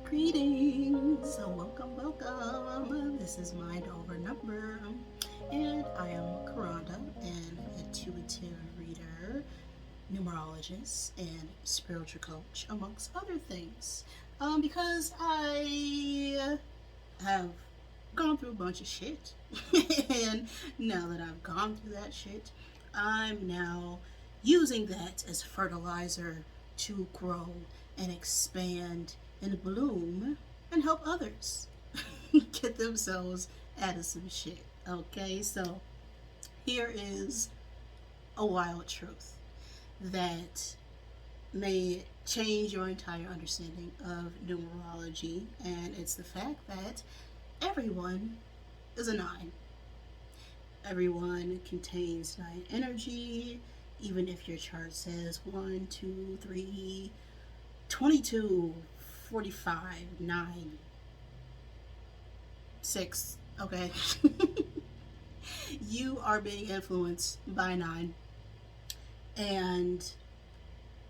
Greetings, welcome. This is Mind Over Number, and I am Karanda, an intuitive reader, numerologist, and spiritual coach, amongst other things. Because I have gone through a bunch of shit, and now that I've gone through that shit, I'm now using that as fertilizer to grow and expand and bloom and help others get themselves out of some shit. Okay, so here is a wild truth that may change your entire understanding of numerology, and it's the fact that everyone is a nine. Everyone contains nine energy, even if your chart says 1, 2, 3, 22, 45, 9, 6. Okay. You are being influenced by 9. And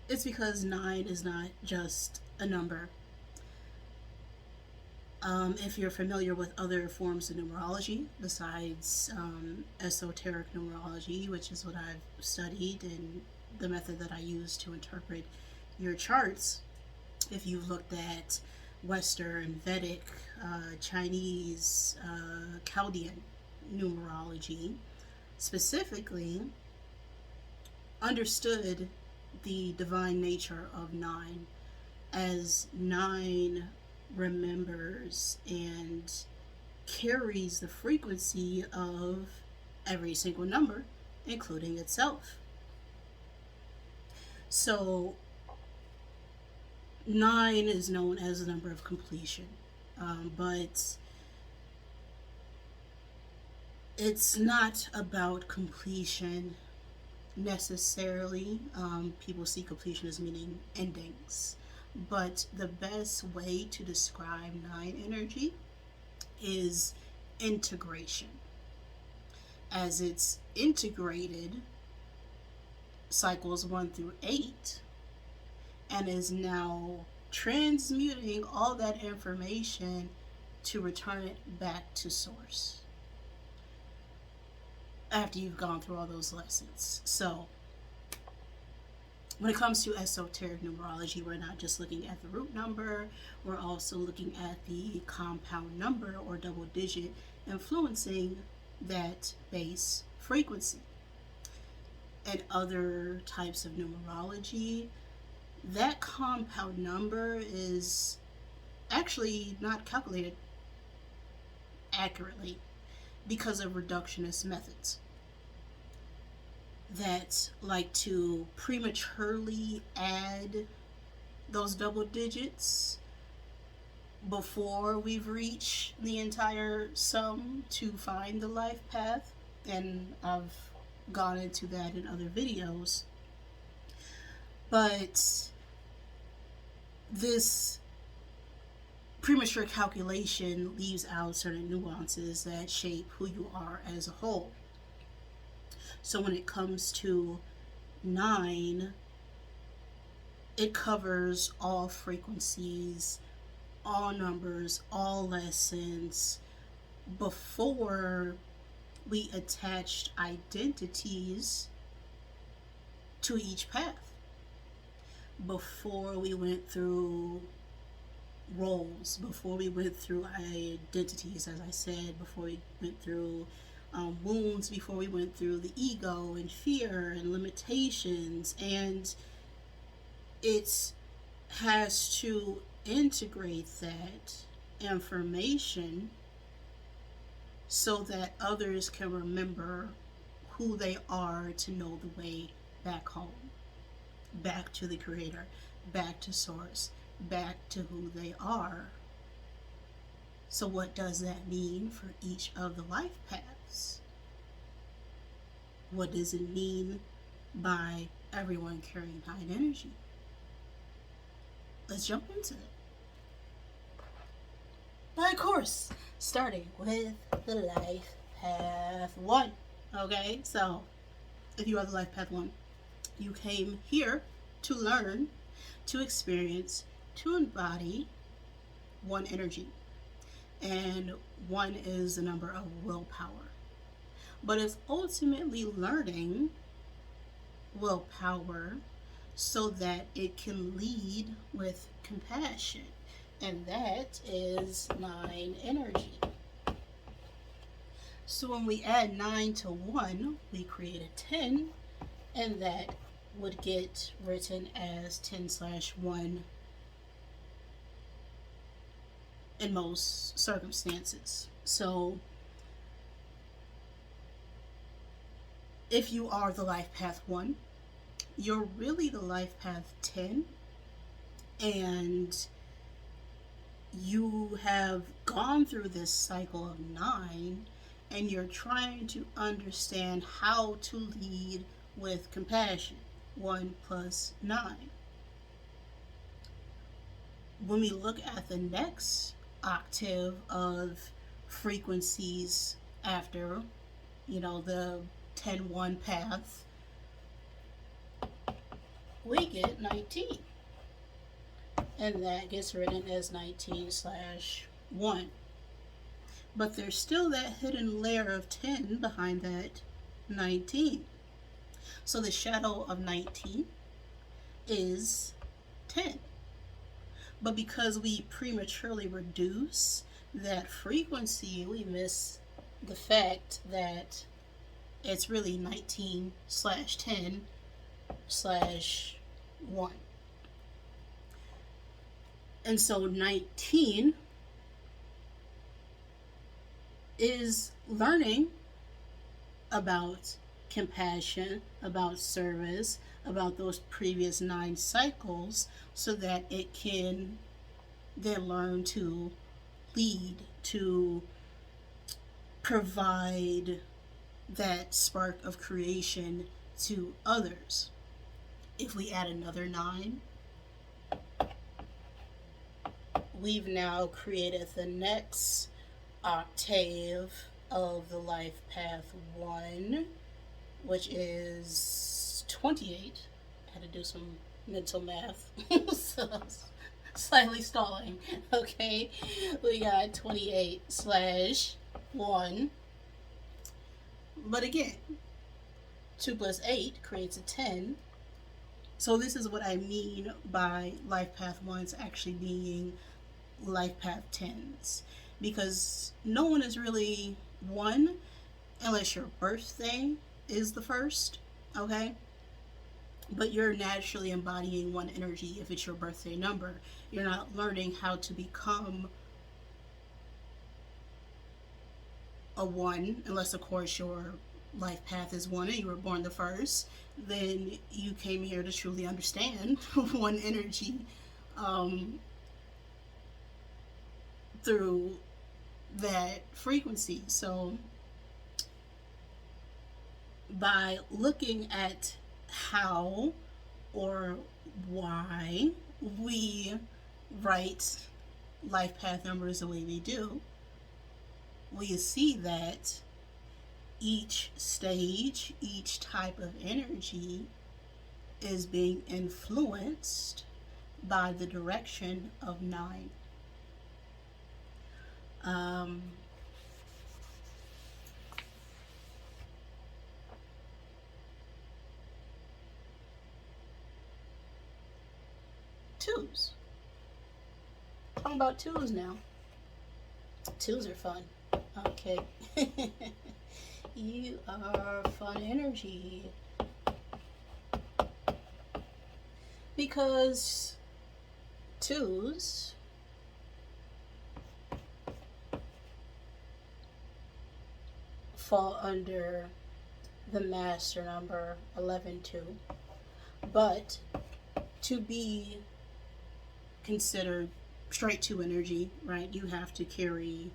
it's because 9 is not just a number. If you're familiar with other forms of numerology besides esoteric numerology, which is what I've studied and the method that I use to interpret your charts, if you've looked at Western, Vedic, Chinese, Chaldean numerology, specifically understood the divine nature of 9 as 9 remembers and carries the frequency of every single number, including itself. So 9 is known as the number of completion, but it's not about completion necessarily. People see completion as meaning endings, but the best way to describe 9 energy is integration. As it's integrated cycles 1 through 8 and is now transmuting all that information to return it back to source after you've gone through all those lessons. So when it comes to esoteric numerology, we're not just looking at the root number, we're also looking at the compound number or double digit influencing that base frequency. And other types of numerology, that compound number is actually not calculated accurately because of reductionist methods that like to prematurely add those double digits before we've reached the entire sum to find the life path. And I've gone into that in other videos. But this premature calculation leaves out certain nuances that shape who you are as a whole. So when it comes to 9, it covers all frequencies, all numbers, all lessons, before we attached identities to each path, before we went through roles, before we went through identities, as I said, before we went through wounds, before we went through the ego and fear and limitations. And it has to integrate that information so that others can remember who they are to know the way back home, back to the creator, back to source, back to who they are. So what does that mean for each of the life paths? What does it mean by everyone carrying high energy? Let's jump into it. But of course, starting with the life path 1. Okay, so if you are the life path 1, you came here to learn, to experience, to embody one energy, and one is the number of willpower. But it's ultimately learning willpower so that it can lead with compassion, and that is 9 energy. So when we add 9 to 1, we create a 10, and that would get written as 10/1 in most circumstances. So if you are the life path 1, you're really the life path 10, and you have gone through this cycle of 9, and you're trying to understand how to lead with compassion. 1 plus 9. When we look at the next octave of frequencies after, the 10/1 path, we get 19. And that gets written as 19/1. But there's still that hidden layer of 10 behind that 19. So the shadow of 19 is 10. But because we prematurely reduce that frequency, we miss the fact that it's really 19/10/1. And so 19 is learning about compassion, about service, about those previous 9 cycles, so that it can then learn to lead, to provide that spark of creation to others. If we add another 9, we've now created the next octave of the life path 1, which is 28. I had to do some mental math, so slightly stalling. Okay, we got 28/1. But again, 2 plus 8 creates a 10. So this is what I mean by life path 1s actually being life path 10s. Because no one is really 1 unless your birthday is the first, okay? But you're naturally embodying 1 energy if it's your birthday number. You're not learning how to become a 1, unless of course your life path is 1 and you were born the first. Then you came here to truly understand 1 energy through that frequency. So by looking at how or why we write life path numbers the way we do, we see that each stage, each type of energy is being influenced by the direction of 9. Twos. Talking about 2s now. 2s are fun. Okay. You are fun energy. Because 2s fall under the master number 11/2. But to be considered straight 2 energy, right, you have to carry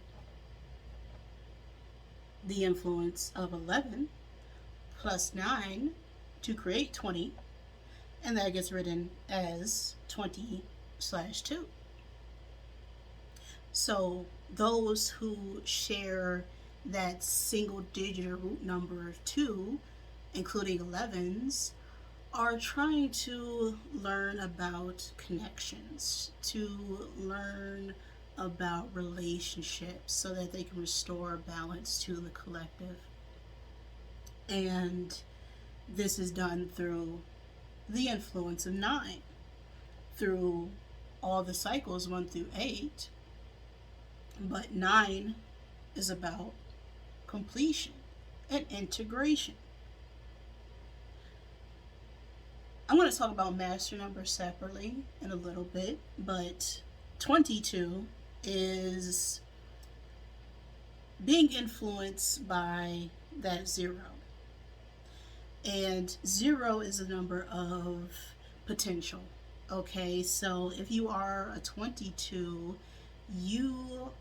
the influence of 11 plus 9 to create 20, and that gets written as 20/2. So those who share that single digit root number of 2, including 11s, are trying to learn about connections, to learn about relationships so that they can restore balance to the collective. And this is done through the influence of 9, through all the cycles 1 through 8. But 9 is about completion and integration. I'm going to talk about master numbers separately in a little bit, but 22 is being influenced by that 0. And 0 is a number of potential. Okay, so if you are a 22, you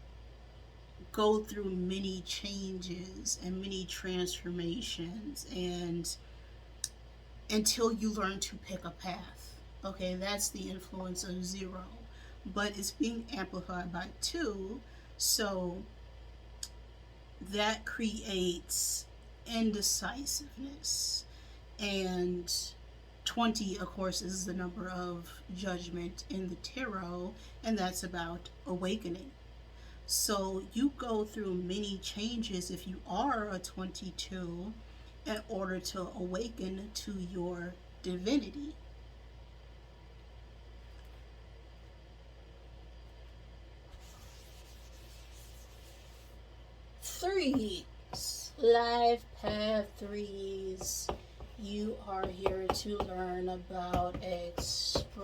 go through many changes and many transformations, and until you learn to pick a path. Okay, that's the influence of 0. But it's being amplified by 2, so that creates indecisiveness. And 20, of course, is the number of judgment in the tarot, and that's about awakening. So you go through many changes if you are a 22 in order to awaken to your divinity. Threes, life path 3s. You are here to learn about expression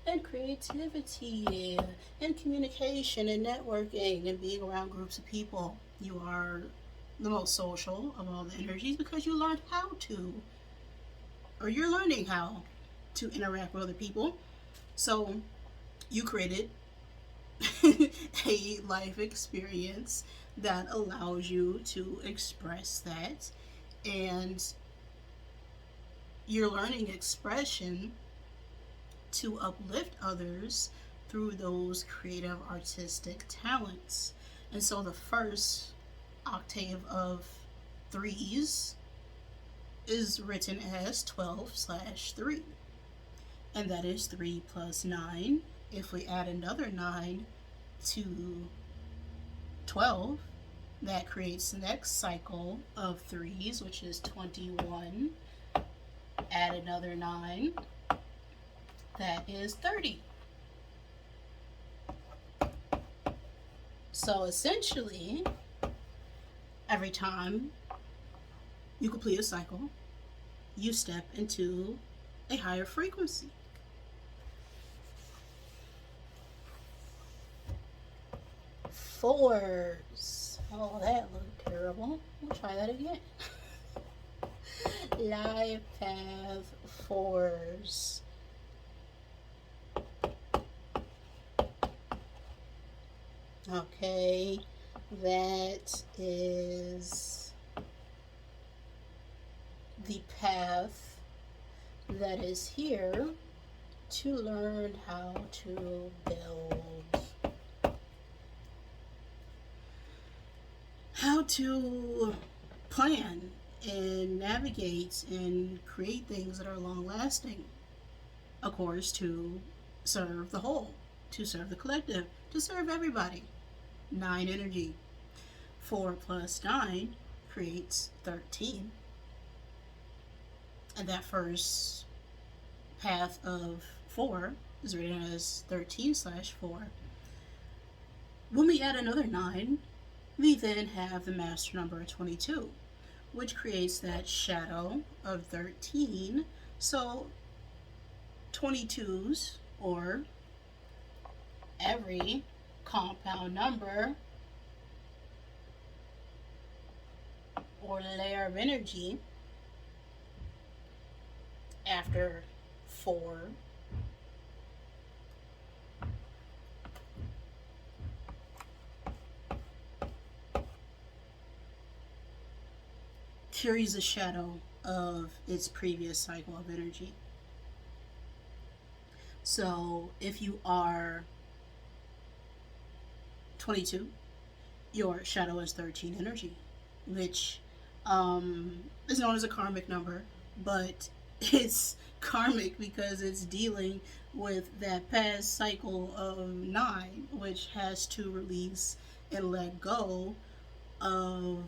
and creativity and communication and networking and being around groups of people. You are the most social of all the energies because you learned how to, or you're learning how to interact with other people. So you created a life experience that allows you to express that, and you're learning expression to uplift others through those creative artistic talents. And so the first octave of 3s is written as 12/3, and that is 3 plus 9. If we add another 9 to 12, that creates the next cycle of 3s, which is 21. Add another 9, that is 30. So essentially, every time you complete a cycle, you step into a higher frequency. Fours. Oh, that looked terrible. We'll try that again. Life path 4s. Okay, that is the path that is here to learn how to build, how to plan and navigate and create things that are long lasting. Of course, to serve the whole, to serve the collective, to serve everybody. 9 energy. 4 plus 9 creates 13. And that first path of 4 is written as 13/4. When we add another 9, we then have the master number 22, which creates that shadow of 13. So 22s, or every compound number or layer of energy after 4 carries a shadow of its previous cycle of energy. So if you are 22, your shadow is 13 energy, which is known as a karmic number, but It's karmic because it's dealing with that past cycle of nine, which has to release and let go of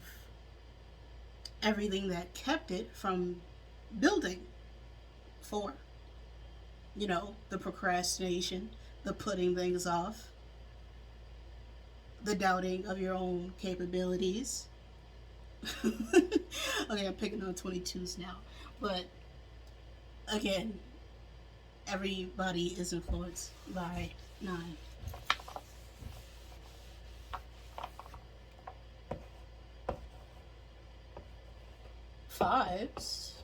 everything that kept it from building for. You know, the procrastination, the putting things off, the doubting of your own capabilities. Okay, I'm picking on 22s now. But again, everybody is influenced by nine. Fives.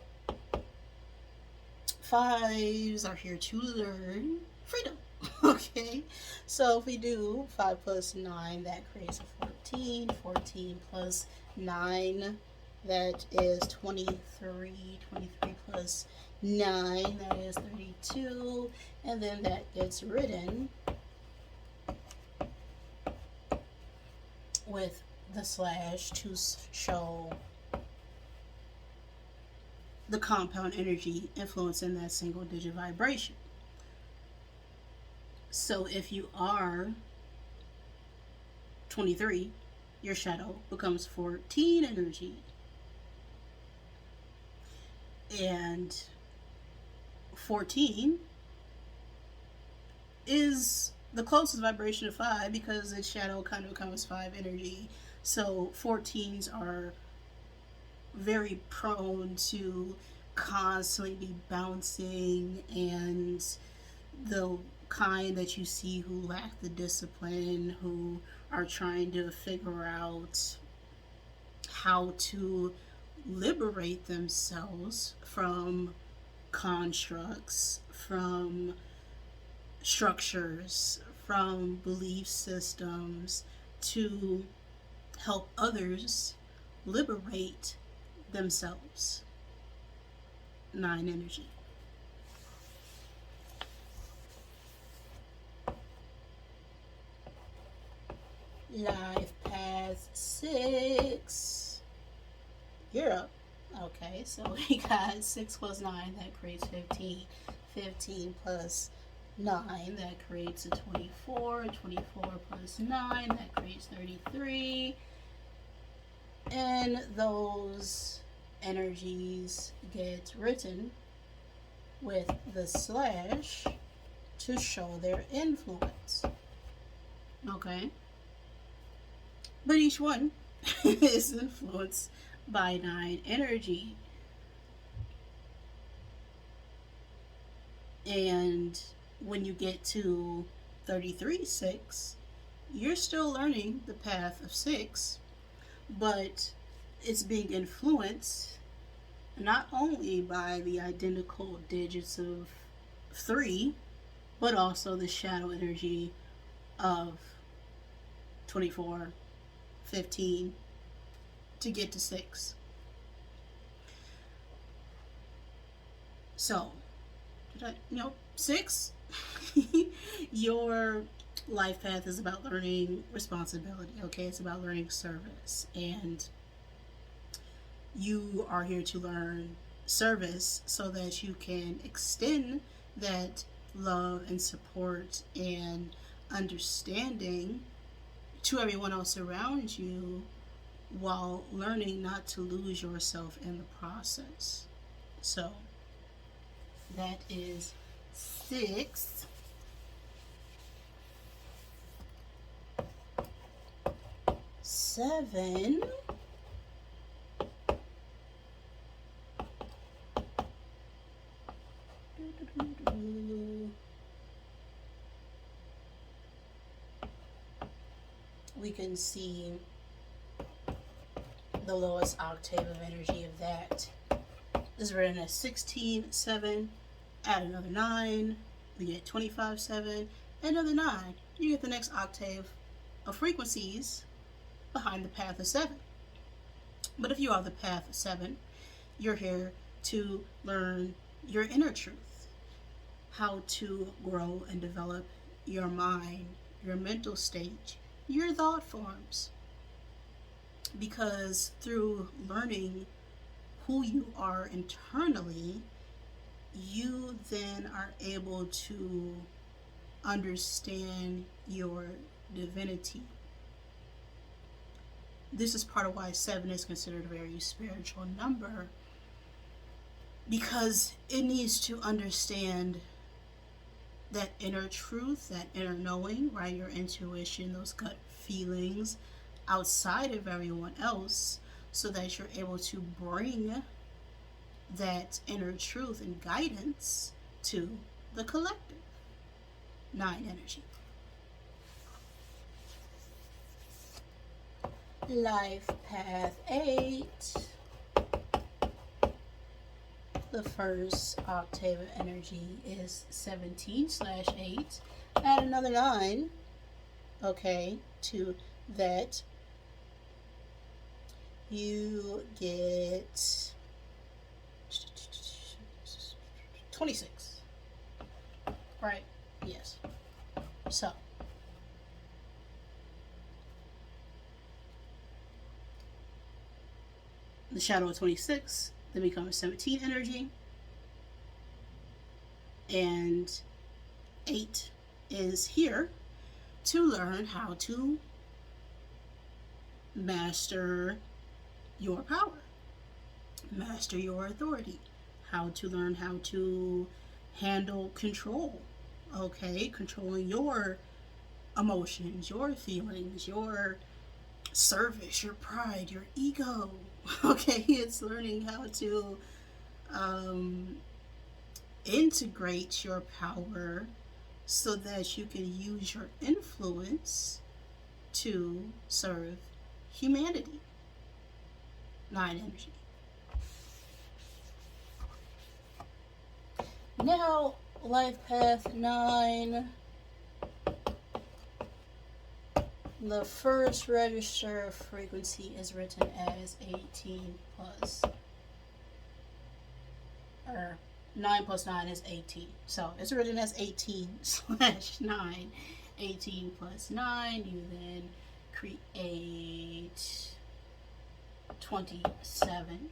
Fives are here to learn freedom. Okay, so if we do 5 plus 9, that creates a 14. 14 plus 9, that is 23. 23 plus 9, that is 32. And then that gets written with the slash to show the compound energy influencing that single digit vibration. So if you are 23, your shadow becomes 14 energy. And 14 is the closest vibration to 5 because its shadow kind of becomes 5 energy. So 14s are very prone to constantly be bouncing, and the kind that you see who lack the discipline, who are trying to figure out how to liberate themselves from constructs, from structures, from belief systems, to help others liberate themselves. 9 energy. Life path 6. You're up. Okay, so we got 6 plus 9, that creates 15. 15 plus 9, that creates a 24. 24 plus 9, that creates 33. And those energies get written with the slash to show their influence. Okay? But each one is influenced by 9 energy. And when you get to 33-6, you're still learning the path of 6, but it's being influenced not only by the identical digits of 3, but also the shadow energy of 24, 15 to get to 6. So, 6? Your life path is about learning responsibility, okay? It's about learning service. And you are here to learn service so that you can extend that love and support and understanding to everyone else around you, while learning not to lose yourself in the process. So that is 6. 7. We can see the lowest octave of energy of that is written as 16, 7, add another 9, we get 25, 7, another 9. You get the next octave of frequencies behind the path of 7. But if you are the path of 7, you're here to learn your inner truth, how to grow and develop your mind, your mental state, your thought forms. Because through learning who you are internally you then are able to understand your divinity. This is part of why 7 is considered a very spiritual number, because it needs to understand that inner truth, that inner knowing, right? Your intuition, those gut feelings outside of everyone else, so that you're able to bring that inner truth and guidance to the collective. 9 energy. Life path 8. The first octave of energy is 17/8. Add another 9, okay, to that. You get 26. Right? Yes. So, the shadow of 26 then becomes 17 energy, and 8 is here to learn how to master your power, master your authority, how to learn how to handle control, okay? Controlling your emotions, your feelings, your service, your pride, your ego, okay? It's learning how to integrate your power so that you can use your influence to serve humanity. 9 energy. Now, life path 9. The first register frequency is written as 18 plus, or 9 plus 9 is 18. So it's written as 18/9. 18 plus 9, you then create 27.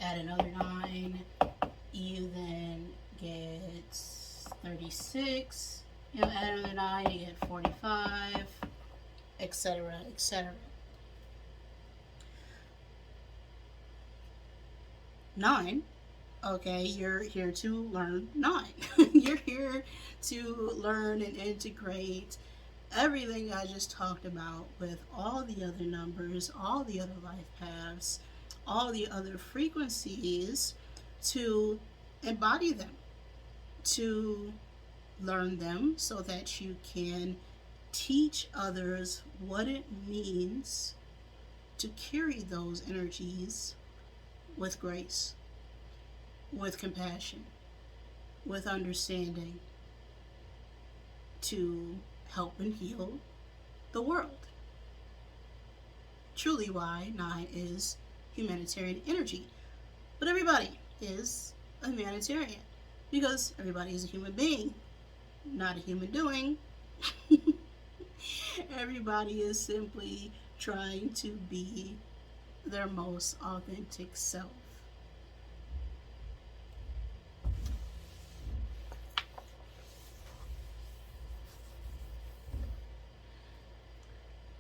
Add another 9, you then get 36. You add another 9, you get 45, etc., etc. 9, okay, you're here to learn 9. You're here to learn and integrate everything I just talked about with all the other numbers, all the other life paths, all the other frequencies, to embody them, to learn them so that you can teach others what it means to carry those energies with grace, with compassion, with understanding, to help and heal the world. Truly why 9 is humanitarian energy. But everybody is a humanitarian because everybody is a human being, not a human doing. Everybody is simply trying to be their most authentic self.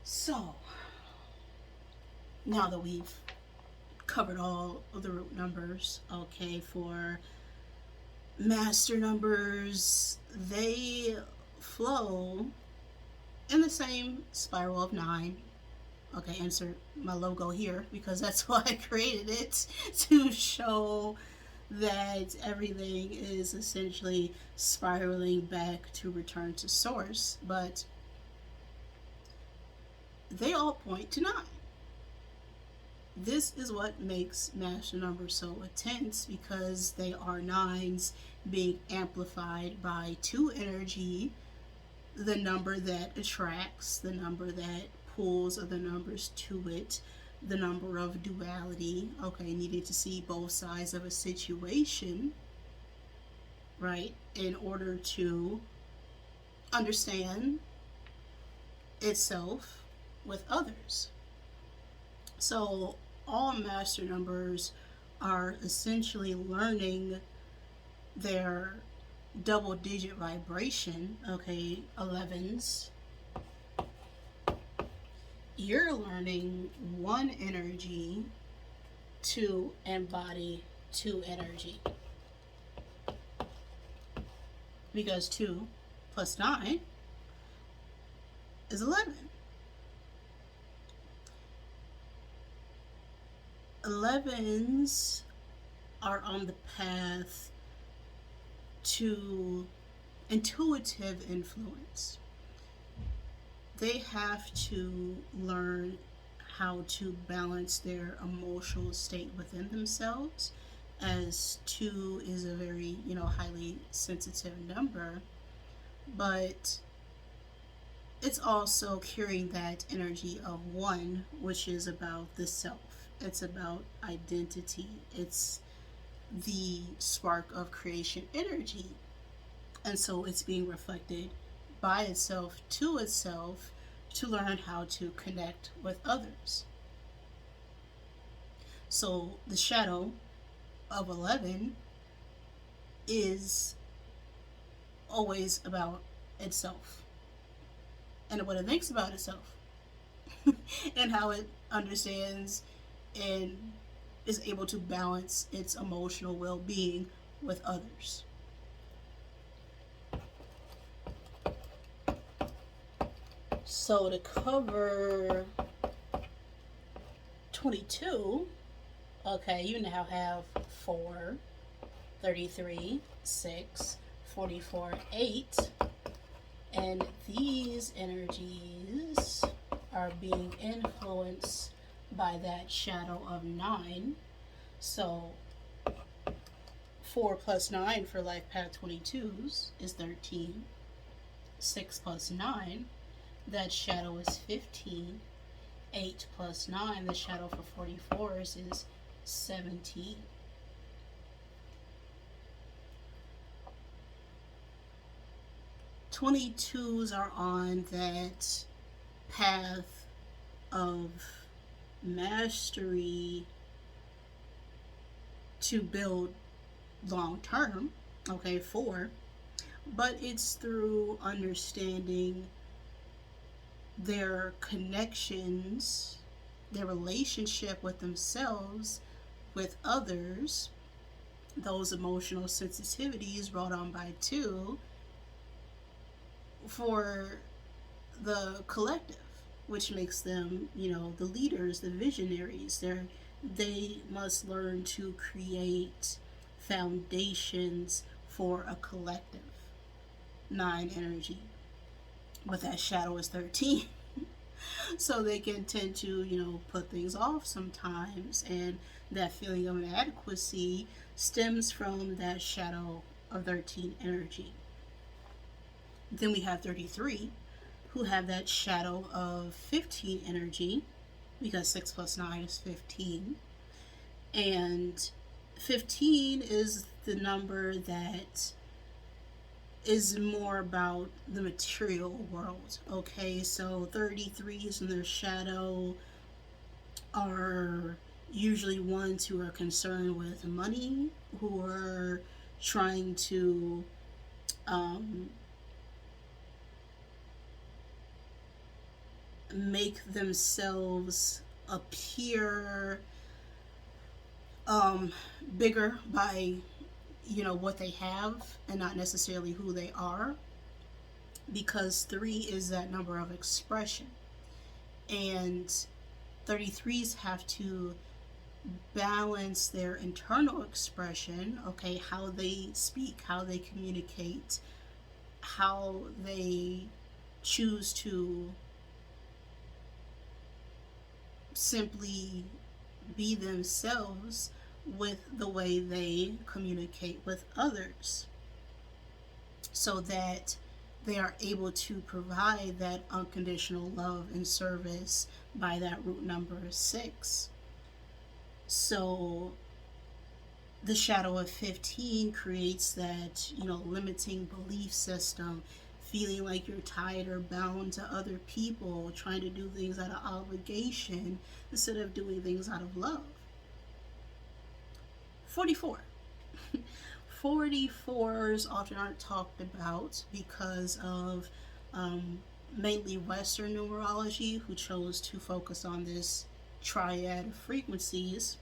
So, now that we've covered all of the root numbers, okay, for master numbers, they flow in the same spiral of 9. Okay, insert my logo here because that's why I created it, to show that everything is essentially spiraling back to return to source, but they all point to 9. This is what makes master numbers so intense, because they are 9s being amplified by 2 energy, the number that attracts, the number that pulls other numbers to it, the number of duality, okay, needing to see both sides of a situation, right, in order to understand itself with others. So all master numbers are essentially learning their double digit vibration, okay, 11s, you're learning one energy to embody two energy. Because 2 plus 9 is 11. 11s are on the path to intuitive influence. They have to learn how to balance their emotional state within themselves, as 2 is a very, highly sensitive number, but it's also carrying that energy of 1, which is about the self. It's about identity. It's the spark of creation energy. And so it's being reflected by itself to learn how to connect with others. So the shadow of 11 is always about itself and what it thinks about itself and how it understands and is able to balance its emotional well-being with others. So to cover 22, okay, you now have 4, 33, 6, 44, 8, and these energies are being influenced by that shadow of 9. So 4 plus 9 for life path 22s is 13. 6 plus 9, that shadow is 15. 8 plus 9, the shadow for 44s is 17. '22s are on that path of mastery to build long term, okay, 4, but it's through understanding their connections, their relationship with themselves, with others, those emotional sensitivities brought on by 2 for the collective, which makes them, the leaders, the visionaries. They must learn to create foundations for a collective. 9 energy, but that shadow is 13. So they can tend to, put things off sometimes, and that feeling of inadequacy stems from that shadow of 13 energy. Then we have 33, who have that shadow of 15 energy, because 6 plus 9 is 15. And 15 is the number that is more about the material world. Okay, so 33s in their shadow are usually ones who are concerned with money, who are trying to make themselves appear bigger by what they have and not necessarily who they are, because 3 is that number of expression, and 33s have to balance their internal expression, okay, how they speak, how they communicate, how they choose to simply be themselves, with the way they communicate with others, so that they are able to provide that unconditional love and service by that root number 6. So the shadow of 15 creates that, limiting belief system, feeling like you're tied or bound to other people, trying to do things out of obligation instead of doing things out of love. 44. 44s often aren't talked about because of mainly Western numerology, who chose to focus on this triad of frequencies.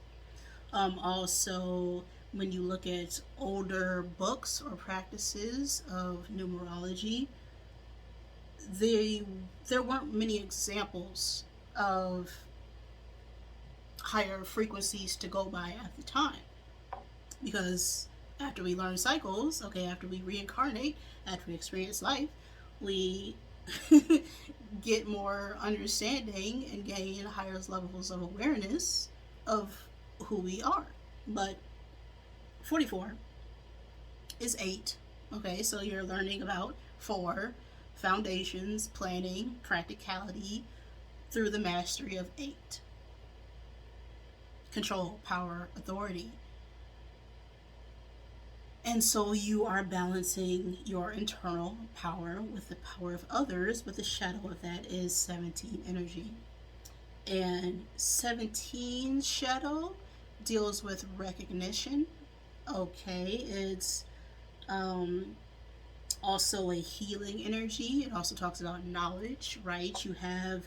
Also, when you look at older books or practices of numerology, they there weren't many examples of higher frequencies to go by at the time, because after we learn cycles, okay, after we reincarnate, after we experience life, we get more understanding and gain higher levels of awareness of who we are. But 44 is 8. Okay, so you're learning about 4 foundations, planning, practicality through the mastery of 8. Control, power, authority. And so you are balancing your internal power with the power of others, but the shadow of that is 17 energy. And 17 shadow deals with recognition. Okay, it's also a healing energy. It also talks about knowledge, right? You have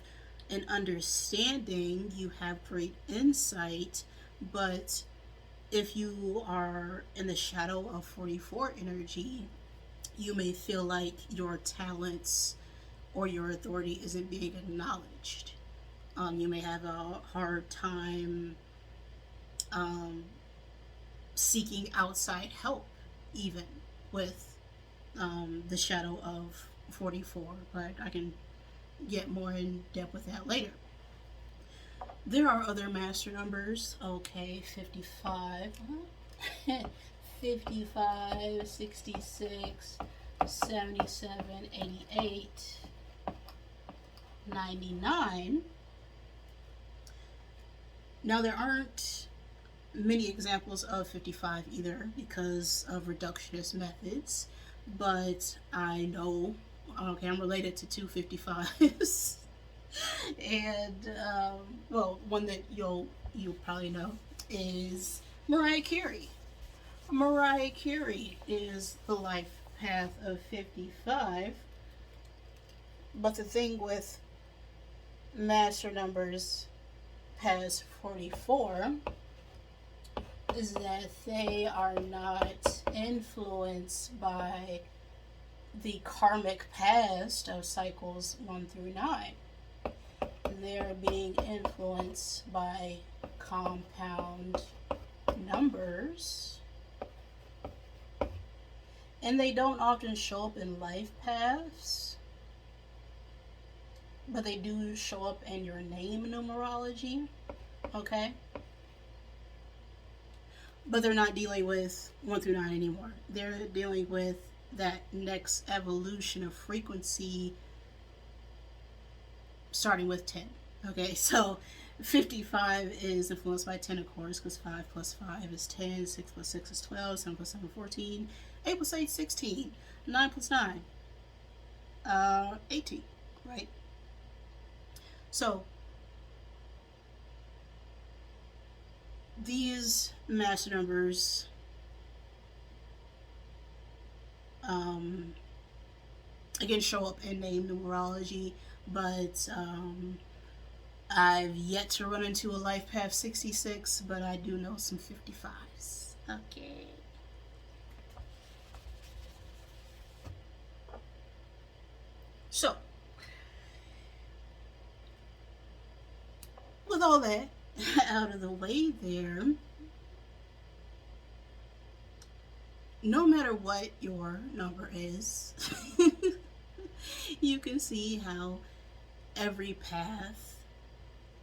an understanding, you have great insight, but if you are in the shadow of 44 energy, you may feel like your talents or your authority isn't being acknowledged. You may have a hard time seeking outside help, even with the shadow of 44, but I can get more in depth with that later. There are other master numbers. Okay, 55, 55, 66, 77, 88, 99. Now, there aren't many examples of 55 either because of reductionist methods, but I know, okay, I'm related to two 55s. And well, one that you'll probably know is Mariah Carey. Mariah Carey is the life path of 55, but the thing with master numbers past 44 is that they are not influenced by the karmic past of cycles 1 through 9. They're being influenced by compound numbers, and they don't often show up in life paths, but they do show up in your name numerology. Okay, but they're not dealing with 1 through 9 anymore. They're dealing with that next evolution of frequency starting with 10. Okay, so 55 is influenced by 10, of course, because 5 plus 5 is 10, 6 plus 6 is 12, 7 plus 7 14, 8 plus 8 16, 9 plus 9 18, right? So these master numbers again show up in name numerology, but I've yet to run into a life path 66, but I do know some 55s. Okay. So, with all that out of the way there, no matter what your number is, you can see how every path,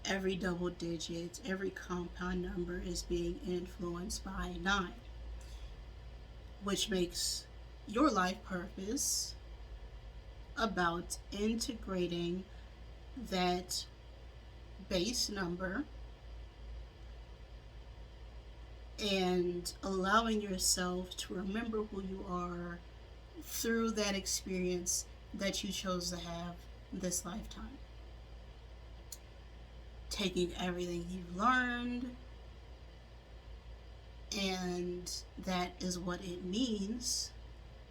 every double digit, every compound number is being influenced by 9, which makes your life purpose about integrating that base number and allowing yourself to remember who you are through that experience that you chose to have this lifetime. Taking everything you've learned And that is what it means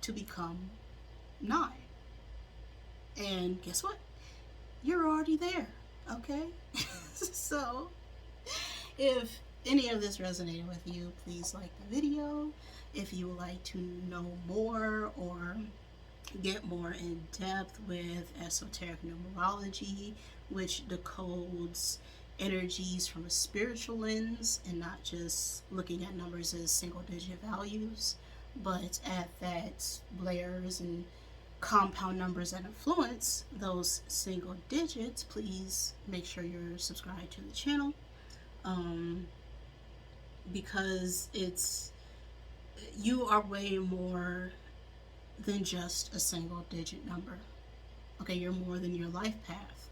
to become 9. And guess what? You're already there, okay? So, if any of this resonated with you, please like the video. If you would like to know more or get more in depth with esoteric numerology, which decodes energies from a spiritual lens and not just looking at numbers as single digit values, but at that layers and compound numbers that influence those single digits, please make sure you're subscribed to the channel, because you are way more than just a single digit number. Okay, you're more than your life path.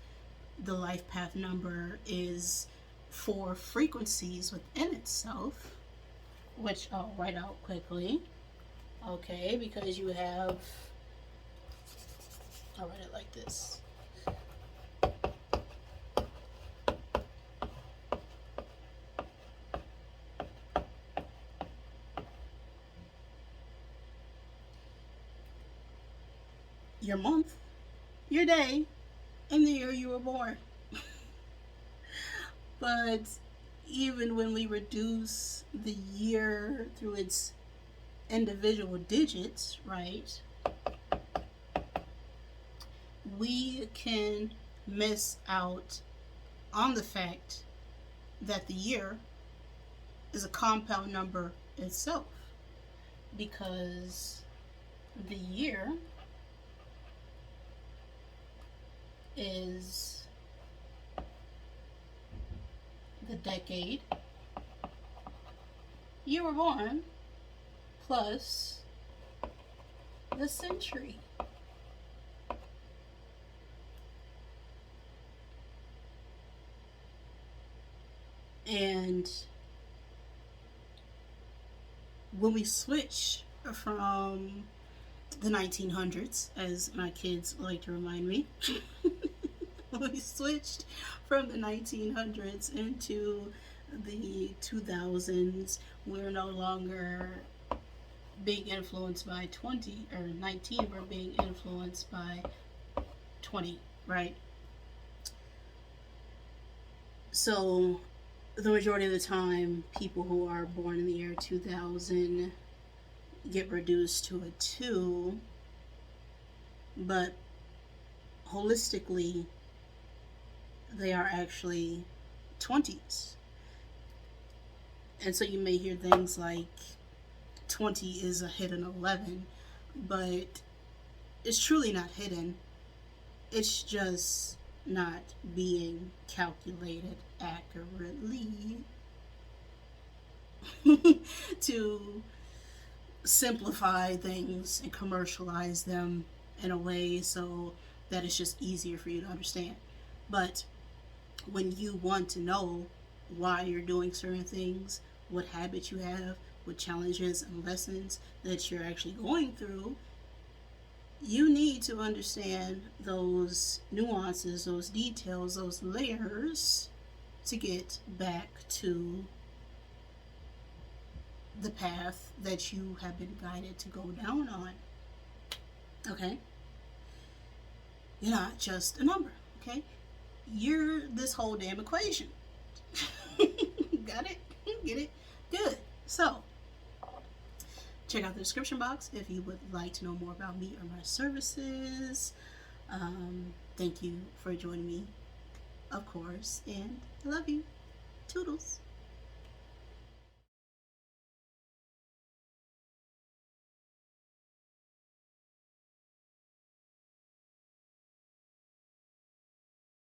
The life path number is 4 frequencies within itself, which I'll write out quickly. Okay, because you have, I'll write it like this. Your month, your day, and the year you were born. But even when we reduce the year through its individual digits, right, we can miss out on the fact that the year is a compound number itself, because the year is the decade you were born plus the century. And when we switch from the 1900s, as my kids like to remind me, when we switched from the 1900s into the 2000s, we're no longer being influenced by 20 or 19, we're being influenced by 20, right? So the majority of the time, people who are born in the year 2000 get reduced to a 2, but holistically, they are actually 20s. And so you may hear things like 20 is a hidden 11, but it's truly not hidden. It's just not being calculated accurately to simplify things and commercialize them in a way so that it's just easier for you to understand. But when you want to know why you're doing certain things, what habits you have, what challenges and lessons that you're actually going through, you need to understand those nuances, those details, those layers to get back to the path that you have been guided to go down on. Okay? You're not just a number, okay? You're this whole damn equation. Got it? Get it? Good. So, check out the description box if you would like to know more about me or my services. Thank you for joining me, of course, and I love you. Toodles.